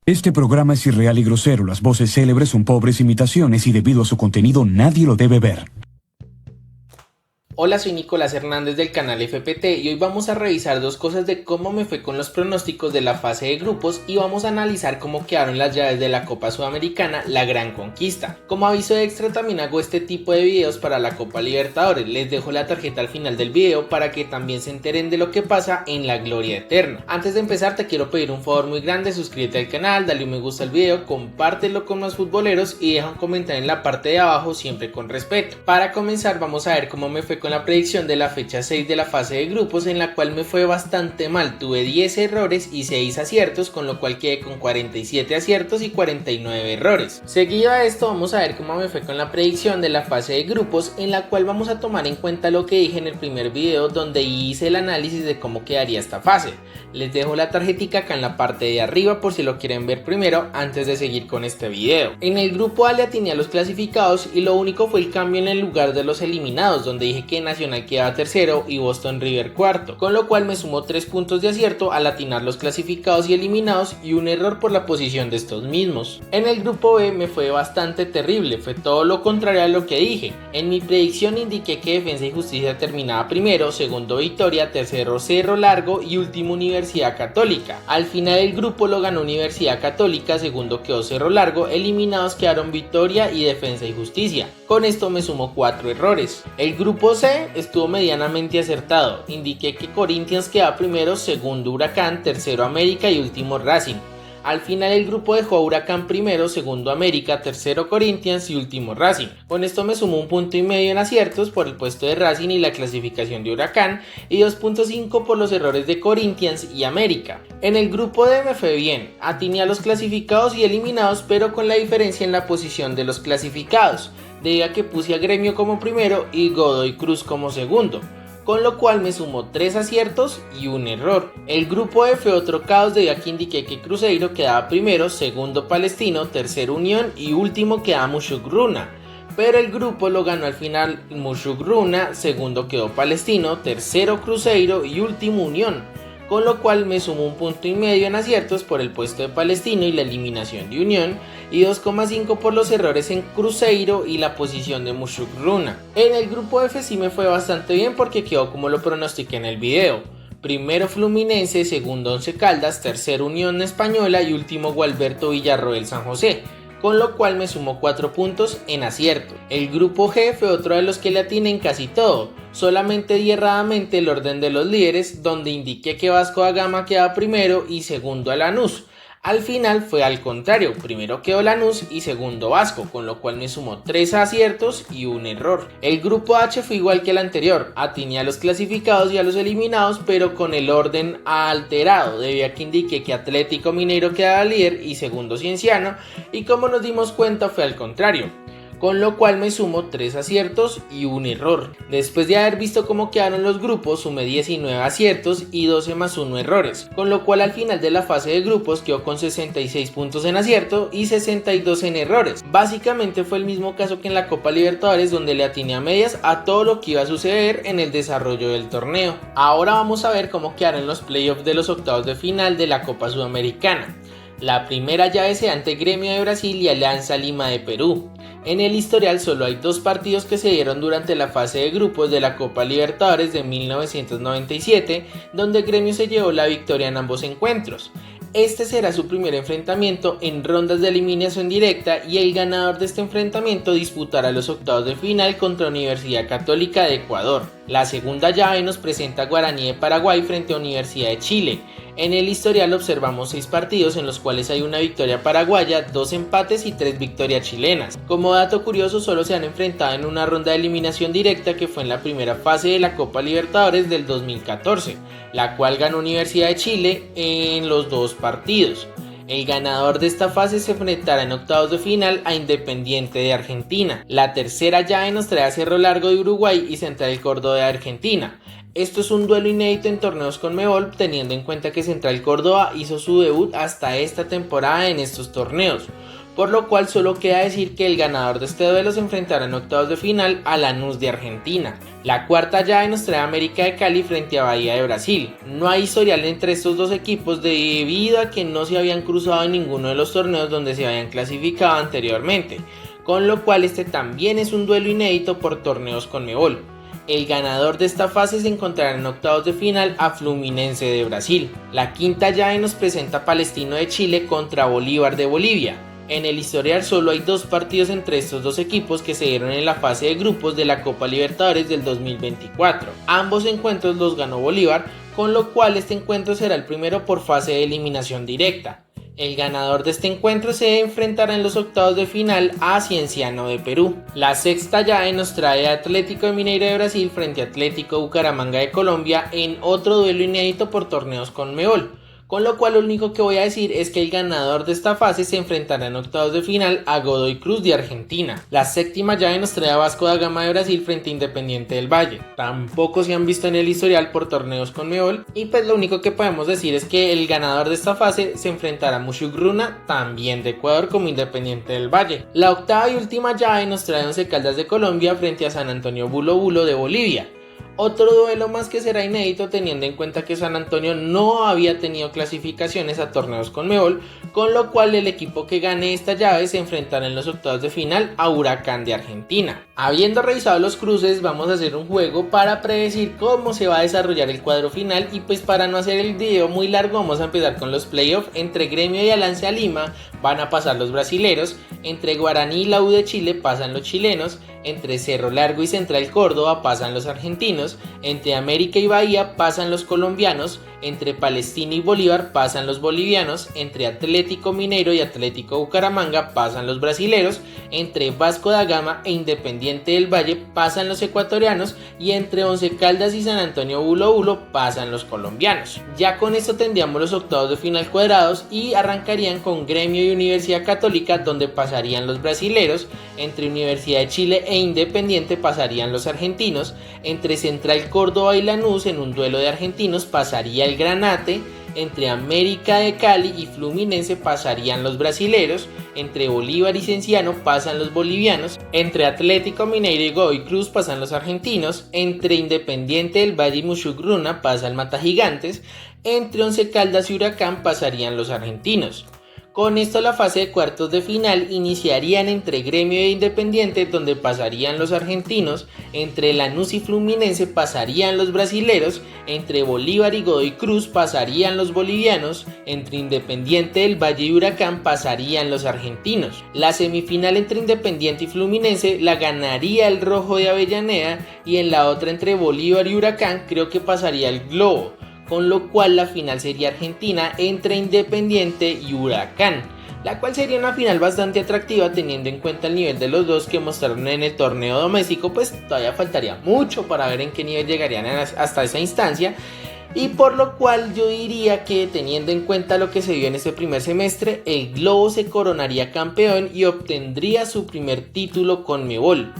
Este programa es irreal y grosero. Las voces célebres son pobres imitaciones y debido a su contenido nadie lo debe ver. Hola, soy Nicolás Hernández del canal FPT y hoy vamos a revisar dos cosas de cómo me fue con los pronósticos de la fase de grupos y vamos a analizar cómo quedaron las llaves de la Copa Sudamericana, la Gran Conquista. Como aviso extra también hago este tipo de videos para la Copa Libertadores, les dejo la tarjeta al final del video para que también se enteren de lo que pasa en la gloria eterna. Antes de empezar te quiero pedir un favor muy grande, suscríbete al canal, dale un me gusta al video, compártelo con más futboleros y deja un comentario en la parte de abajo siempre con respeto. Para comenzar vamos a ver cómo me fue con la predicción de la fecha 6 de la fase de grupos, en la cual me fue bastante mal. Tuve 10 errores y 6 aciertos, con lo cual quedé con 47 aciertos y 49 errores. Seguido a esto vamos a ver cómo me fue con la predicción de la fase de grupos, en la cual vamos a tomar en cuenta lo que dije en el primer video donde hice el análisis de cómo quedaría esta fase. Les dejo la tarjetica acá en la parte de arriba por si lo quieren ver primero antes de seguir con este video. En el grupo A le atiné a los clasificados y lo único fue el cambio en el lugar de los eliminados, donde dije que Nacional quedaba tercero y Boston River cuarto, con lo cual me sumó 3 puntos de acierto al atinar los clasificados y eliminados y un error por la posición de estos mismos. En el grupo B me fue bastante terrible, fue todo lo contrario a lo que dije. En mi predicción indiqué que Defensa y Justicia terminaba primero, segundo Victoria, tercero Cerro Largo y último Universidad Católica. Al final el grupo lo ganó Universidad Católica, segundo quedó Cerro Largo, eliminados quedaron Victoria y Defensa y Justicia. Con esto me sumó 4 errores. El grupo C estuvo medianamente acertado. Indiqué que Corinthians quedaba primero, segundo Huracán, tercero América y último Racing. Al final el grupo dejó a Huracán primero, segundo América, tercero Corinthians y último Racing. Con esto me sumó 1,5 puntos en aciertos por el puesto de Racing y la clasificación de Huracán y 2,5 por los errores de Corinthians y América. En el grupo D me fue bien, atiné a los clasificados y eliminados, pero con la diferencia en la posición de los clasificados, debido a que puse a Gremio como primero y Godoy Cruz como segundo, con lo cual me sumó 3 aciertos y un error. El grupo E fue otro caos debido a que indiqué que Cruzeiro quedaba primero, segundo Palestino, tercero Unión y último quedaba Mushugruna. Pero el grupo lo ganó al final Mushugruna, segundo quedó Palestino, tercero Cruzeiro y último Unión, con lo cual me sumó 1,5 puntos en aciertos por el puesto de Palestino y la eliminación de Unión y 2,5 por los errores en Cruzeiro y la posición de Mushugruna. En el grupo F sí me fue bastante bien porque quedó como lo pronostiqué en el video. Primero Fluminense, segundo Once Caldas, tercero Unión Española y último Gualberto Villarroel San José, con lo cual me sumó 4 puntos en acierto. El grupo G fue otro de los que le atiné en casi todo, solamente di erradamente el orden de los líderes, donde indiqué que Vasco da Gama quedaba primero y segundo a Lanús. Al final fue al contrario, primero quedó Lanús y segundo Vasco, con lo cual me sumó 3 aciertos y un error. El grupo H fue igual que el anterior, atiné a los clasificados y a los eliminados, pero con el orden alterado, debido a que indiqué que Atlético Mineiro quedaba líder y segundo Cienciano, y como nos dimos cuenta fue al contrario, con lo cual me sumo 3 aciertos y un error. Después de haber visto cómo quedaron los grupos, sumé 19 aciertos y 12 más 1 errores, con lo cual al final de la fase de grupos quedó con 66 puntos en acierto y 62 en errores. Básicamente fue el mismo caso que en la Copa Libertadores, donde le atiné a medias a todo lo que iba a suceder en el desarrollo del torneo. Ahora vamos a ver cómo quedaron los playoffs de los octavos de final de la Copa Sudamericana. La primera llave se da ante Gremio de Brasil y Alianza Lima de Perú. En el historial solo hay 2 partidos que se dieron durante la fase de grupos de la Copa Libertadores de 1997, donde Gremio se llevó la victoria en ambos encuentros. Este será su primer enfrentamiento en rondas de eliminación directa y el ganador de este enfrentamiento disputará los octavos de final contra Universidad Católica de Ecuador. La segunda llave nos presenta Guaraní de Paraguay frente a Universidad de Chile. En el historial observamos 6 partidos en los cuales hay una victoria paraguaya, 2 empates y 3 victorias chilenas. Como dato curioso, solo se han enfrentado en una ronda de eliminación directa que fue en la primera fase de la Copa Libertadores del 2014, la cual ganó Universidad de Chile en los 2 partidos. El ganador de esta fase se enfrentará en octavos de final a Independiente de Argentina. La tercera llave nos trae a Cerro Largo de Uruguay y Central Córdoba de Argentina. Esto es un duelo inédito en torneos Conmebol, teniendo en cuenta que Central Córdoba hizo su debut hasta esta temporada en estos torneos. por lo cual solo queda decir que el ganador de este duelo se enfrentará en octavos de final a Lanús de Argentina. La cuarta llave nos trae América de Cali frente a Bahía de Brasil. No hay historial entre estos dos equipos debido a que no se habían cruzado en ninguno de los torneos donde se habían clasificado anteriormente, con lo cual este también es un duelo inédito por torneos Conmebol. El ganador de esta fase se encontrará en octavos de final a Fluminense de Brasil. La quinta llave nos presenta Palestino de Chile contra Bolívar de Bolivia. En el historial solo hay dos partidos entre estos dos equipos que se dieron en la fase de grupos de la Copa Libertadores del 2024. Ambos encuentros los ganó Bolívar, con lo cual este encuentro será el primero por fase de eliminación directa. El ganador de este encuentro se enfrentará en los octavos de final a Cienciano de Perú. La sexta llave nos trae a Atlético de Mineiro de Brasil frente a Atlético Bucaramanga de Colombia en otro duelo inédito por torneos Conmebol. Con lo cual lo único que voy a decir es que el ganador de esta fase se enfrentará en octavos de final a Godoy Cruz de Argentina. La séptima llave nos trae a Vasco da Gama de Brasil frente a Independiente del Valle. Tampoco se han visto en el historial por torneos Conmebol y pues lo único que podemos decir es que el ganador de esta fase se enfrentará a Mushugruna, también de Ecuador, como Independiente del Valle. La octava y última llave nos trae a Once Caldas de Colombia frente a San Antonio Bulo Bulo de Bolivia. Otro duelo más que será inédito teniendo en cuenta que San Antonio no había tenido clasificaciones a torneos Conmebol, con lo cual el equipo que gane esta llave se enfrentará en los octavos de final a Huracán de Argentina. Habiendo revisado los cruces, vamos a hacer un juego para predecir cómo se va a desarrollar el cuadro final y pues para no hacer el video muy largo vamos a empezar con los playoffs. Entre Gremio y Alianza Lima van a pasar los brasileros, entre Guaraní y la U de Chile pasan los chilenos, entre Cerro Largo y Central Córdoba pasan los argentinos, entre América y Bahía pasan los colombianos, entre Palestino y Bolívar pasan los bolivianos, entre Atlético Mineiro y Atlético Bucaramanga pasan los brasileros, entre Vasco da Gama e Independiente del Valle pasan los ecuatorianos y entre Once Caldas y San Antonio Bulo Bulo pasan los colombianos. Ya con esto tendríamos los octavos de final cuadrados y arrancarían con Gremio y Universidad Católica donde pasarían los brasileros, entre Universidad de Chile e Independiente pasarían los argentinos, entre Central Córdoba y Lanús en un duelo de argentinos pasaría el Granate, entre América de Cali y Fluminense pasarían los brasileros, entre Bolívar y Cienciano pasan los bolivianos, entre Atlético Mineiro y Godoy Cruz pasan los argentinos, entre Independiente del Valle y Mushugruna pasa el Mata Gigantes, entre Once Caldas y Huracán pasarían los argentinos. Con esto la fase de cuartos de final iniciarían entre Gremio e Independiente donde pasarían los argentinos, entre Lanús y Fluminense pasarían los brasileros, entre Bolívar y Godoy Cruz pasarían los bolivianos, entre Independiente del Valle y Huracán pasarían los argentinos. La semifinal entre Independiente y Fluminense la ganaría el Rojo de Avellaneda y en la otra entre Bolívar y Huracán creo que pasaría el Globo, con lo cual la final sería Argentina entre Independiente y Huracán, la cual sería una final bastante atractiva teniendo en cuenta el nivel de los dos que mostraron en el torneo doméstico, pues todavía faltaría mucho para ver en qué nivel llegarían hasta esa instancia, y por lo cual yo diría que teniendo en cuenta lo que se vio en este primer semestre, el Globo se coronaría campeón y obtendría su primer título Conmebol.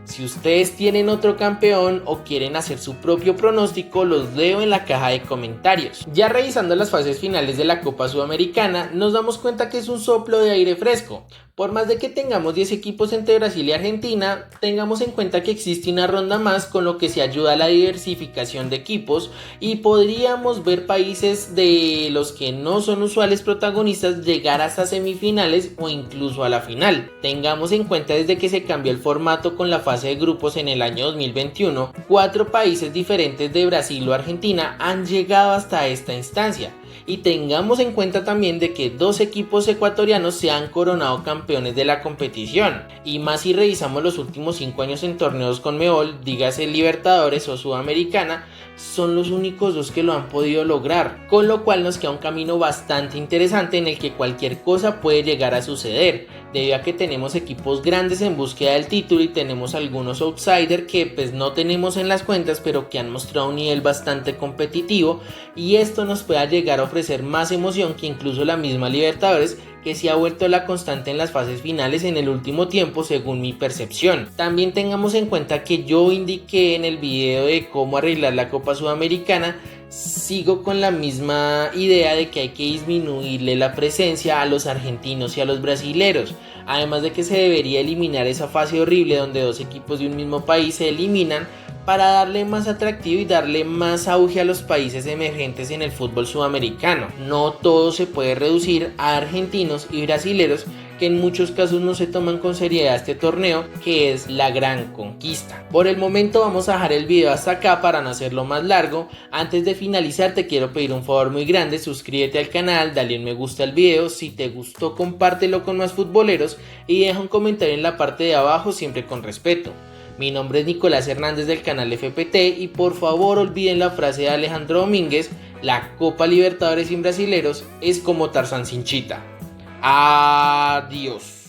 Si ustedes tienen otro campeón o quieren hacer su propio pronóstico, los leo en la caja de comentarios. Ya revisando las fases finales de la Copa Sudamericana, nos damos cuenta que es un soplo de aire fresco. Por más de que tengamos 10 equipos entre Brasil y Argentina, tengamos en cuenta que existe una ronda más, con lo que se ayuda a la diversificación de equipos y podríamos ver países de los que no son usuales protagonistas llegar hasta semifinales o incluso a la final. Tengamos en cuenta desde que se cambió el formato con la fase de grupos en el año 2021, 4 países diferentes de Brasil o Argentina han llegado hasta esta instancia. Y tengamos en cuenta también de que 2 equipos ecuatorianos se han coronado campeones de la competición, y más si revisamos los últimos 5 años en torneos Conmebol, dígase Libertadores o Sudamericana, son los únicos 2 que lo han podido lograr, con lo cual nos queda un camino bastante interesante en el que cualquier cosa puede llegar a suceder, debido a que tenemos equipos grandes en búsqueda del título y tenemos algunos outsiders que pues no tenemos en las cuentas pero que han mostrado un nivel bastante competitivo, y esto nos puede llegar a ofrecer más emoción que incluso la misma Libertadores, que se ha vuelto la constante en las fases finales en el último tiempo según mi percepción. También tengamos en cuenta que yo indiqué en el video de cómo arreglar la Copa Sudamericana Sigo con la misma idea de que hay que disminuirle la presencia a los argentinos y a los brasileros, además de que se debería eliminar esa fase horrible donde dos equipos de un mismo país se eliminan para darle más atractivo y darle más auge a los países emergentes en el fútbol sudamericano. No todo se puede reducir a argentinos y brasileros, que en muchos casos no se toman con seriedad este torneo, que es la gran conquista. Por el momento vamos a dejar el video hasta acá para no hacerlo más largo. Antes de finalizar te quiero pedir un favor muy grande: suscríbete al canal, dale un me gusta al video, si te gustó compártelo con más futboleros y deja un comentario en la parte de abajo, siempre con respeto. Mi nombre es Nicolás Hernández del canal FPT y por favor olviden la frase de Alejandro Domínguez: la Copa Libertadores sin brasileros es como Tarzán sin Chita. Adiós.